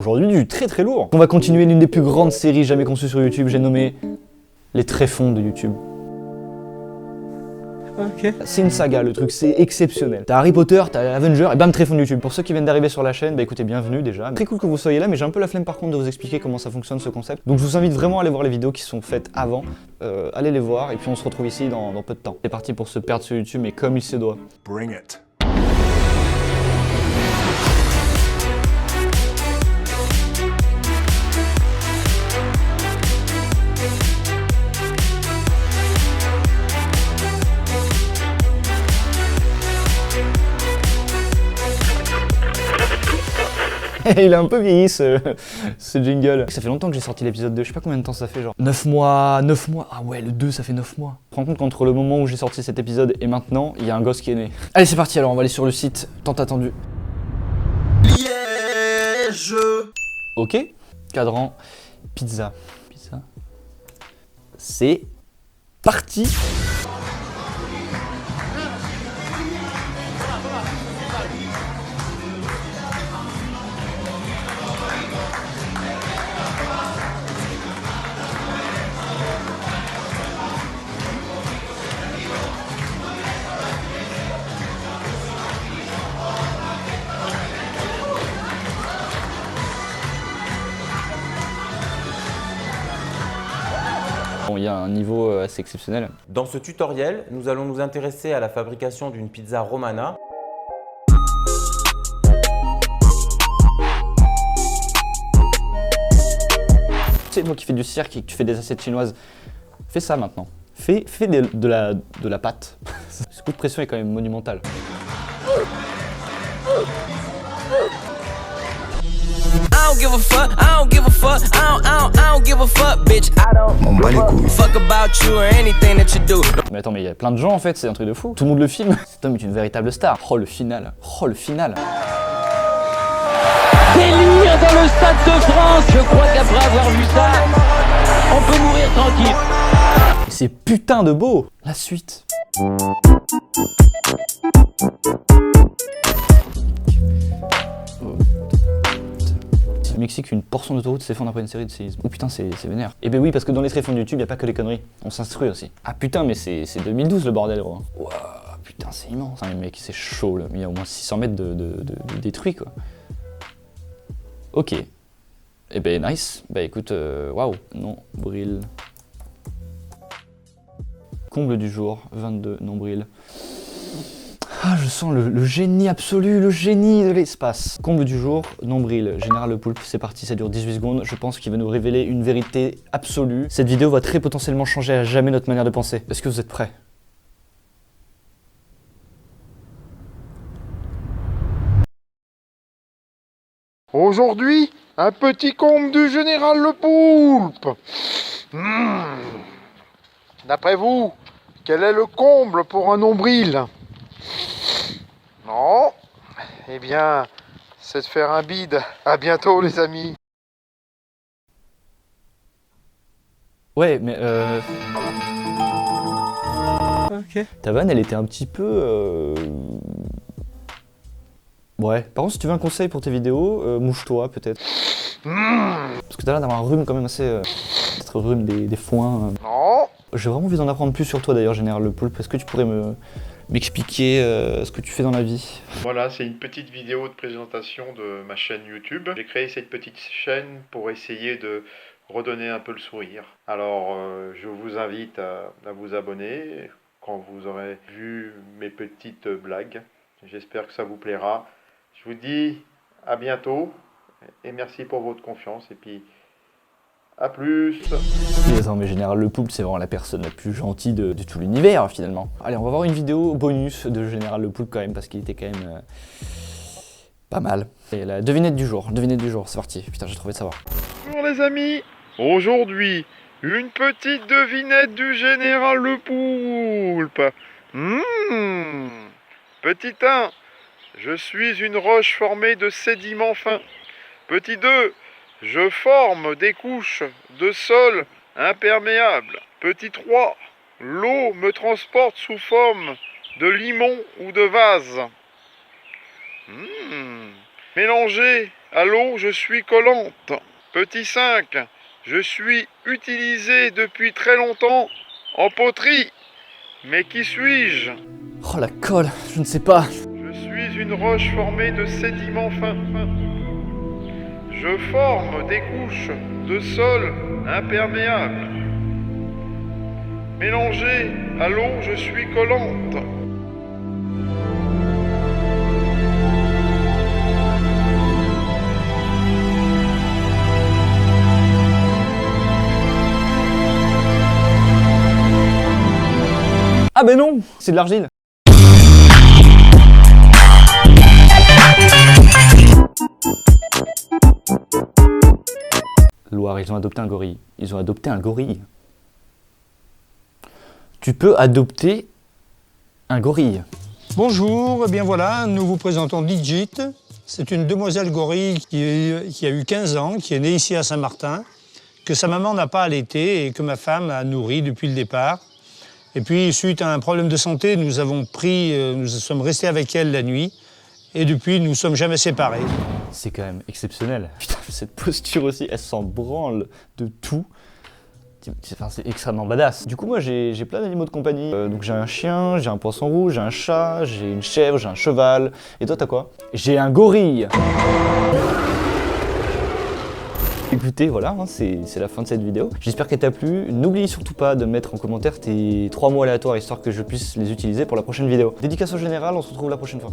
Aujourd'hui du très très lourd. On va continuer l'une des plus grandes séries jamais conçues sur YouTube, j'ai nommé les tréfonds de YouTube. Ok. C'est une saga, le truc, c'est exceptionnel. T'as Harry Potter, t'as Avenger, et bam, tréfonds de YouTube. Pour ceux qui viennent d'arriver sur la chaîne, bah écoutez, bienvenue déjà. Très cool que vous soyez là, mais j'ai un peu la flemme par contre de vous expliquer comment ça fonctionne ce concept. Donc je vous invite vraiment à aller voir les vidéos qui sont faites avant. Allez les voir, et puis on se retrouve ici dans peu de temps. C'est parti pour se perdre sur YouTube, mais comme il se doit. Bring it. Il a un peu vieilli ce jingle. Ça fait longtemps que j'ai sorti l'épisode 2, je sais pas combien de temps ça fait, genre 9 mois, ah ouais, le 2 ça fait 9 mois. Je me rends compte qu'entre le moment où j'ai sorti cet épisode et maintenant, il y a un gosse qui est né. Allez c'est parti alors, on va aller sur le site tant attendu. Liège. Ok, cadran, pizza. C'est parti. Bon, il y a un niveau assez exceptionnel. Dans ce tutoriel, nous allons nous intéresser à la fabrication d'une pizza romana. Tu sais, moi qui fais du cirque et que tu fais des assiettes chinoises, fais ça maintenant. Fais de la pâte. Ce coup de pression est quand même monumental. I don't give a fuck, I don't give a fuck, I don't give a fuck, bitch. I don't fuck about you or anything that you do. Mais attends, mais il y a plein de gens en fait, c'est un truc de fou. Tout le monde le filme. Cet homme est une véritable star. Oh le final. Délire dans le Stade de France. Je crois qu'après avoir vu ça, on peut mourir tranquille. Et c'est putain de beau. La suite. Le Mexique, une portion d'autoroute s'effondre après une série de séismes. Oh putain, c'est vénère. Et ben oui, parce que dans les tréfonds de YouTube, y a pas que les conneries. On s'instruit aussi. Ah putain, mais c'est 2012 le bordel, gros. Waouh, putain, c'est immense. Hein, mec, c'est chaud là. Il y a au moins 600 mètres de détruit quoi. Ok. Et ben nice. Bah écoute, waouh. Nombril. Comble du jour, 22 nombril. Ah, je sens le génie absolu, le génie de l'espace. Comble du jour, nombril, Général Le Poulpe, c'est parti, ça dure 18 secondes. Je pense qu'il va nous révéler une vérité absolue. Cette vidéo va très potentiellement changer à jamais notre manière de penser. Est-ce que vous êtes prêts? Aujourd'hui, un petit comble du Général Le Poulpe. D'après vous, quel est le comble pour un nombril? Non. Eh bien, c'est de faire un bide. À bientôt les amis. Ouais, mais Ok. Ta vanne, elle était un petit peu... Ouais. Par contre, si tu veux un conseil pour tes vidéos, mouche-toi peut-être. Parce que t'as l'air d'avoir un rhume quand même assez... peut-être rhume des foins. Non. J'ai vraiment envie d'en apprendre plus sur toi d'ailleurs, Général Le Poulpe. Est-ce que tu pourrais m'expliquer ce que tu fais dans la vie? Voilà, c'est une petite vidéo de présentation de ma chaîne YouTube. J'ai créé cette petite chaîne pour essayer de redonner un peu le sourire. Alors, je vous invite à vous abonner quand vous aurez vu mes petites blagues. J'espère que ça vous plaira. Je vous dis à bientôt et merci pour votre confiance. Et puis, à plus. Mais attends, mais Général Le Poulpe, c'est vraiment la personne la plus gentille de tout l'univers, finalement. Allez, on va voir une vidéo bonus de Général Le Poulpe quand même, parce qu'il était quand même pas mal. Et la devinette du jour, c'est parti. Putain, j'ai trouvé de savoir. Bonjour les amis. Aujourd'hui, une petite devinette du Général Le Poulpe. Petit 1, je suis une roche formée de sédiments fins. Petit 2, je forme des couches de sol imperméables. Petit 3, l'eau me transporte sous forme de limon ou de vase. Mélangez Allô, je suis Koh-Lanta. Petit 5, je suis utilisé depuis très longtemps en poterie. Mais qui suis-je? Oh la colle, je ne sais pas. Je suis une roche formée de sédiments fins. Je forme des couches de sol imperméables. Mélangé à l'eau, je suis Koh-Lanta. Ah ben non, c'est de l'argile. Loire, ils ont adopté un gorille. Ils ont adopté un gorille. Tu peux adopter un gorille. Bonjour, eh bien voilà, nous vous présentons Digit. C'est une demoiselle gorille qui a eu 15 ans, qui est née ici à Saint-Martin, que sa maman n'a pas allaité et que ma femme a nourri depuis le départ. Et puis, suite à un problème de santé, nous sommes restés avec elle la nuit. Et depuis, nous ne sommes jamais séparés. C'est quand même exceptionnel. Putain, cette posture aussi, elle s'en branle de tout. C'est extrêmement badass. Du coup, moi, j'ai plein d'animaux de compagnie. Donc j'ai un chien, j'ai un poisson rouge, j'ai un chat, j'ai une chèvre, j'ai un cheval. Et toi, t'as quoi? J'ai un gorille. Écoutez, voilà, hein, c'est la fin de cette vidéo. J'espère qu'elle t'a plu. N'oublie surtout pas de mettre en commentaire tes 3 mots aléatoires, histoire que je puisse les utiliser pour la prochaine vidéo. Dédicace au général, on se retrouve la prochaine fois.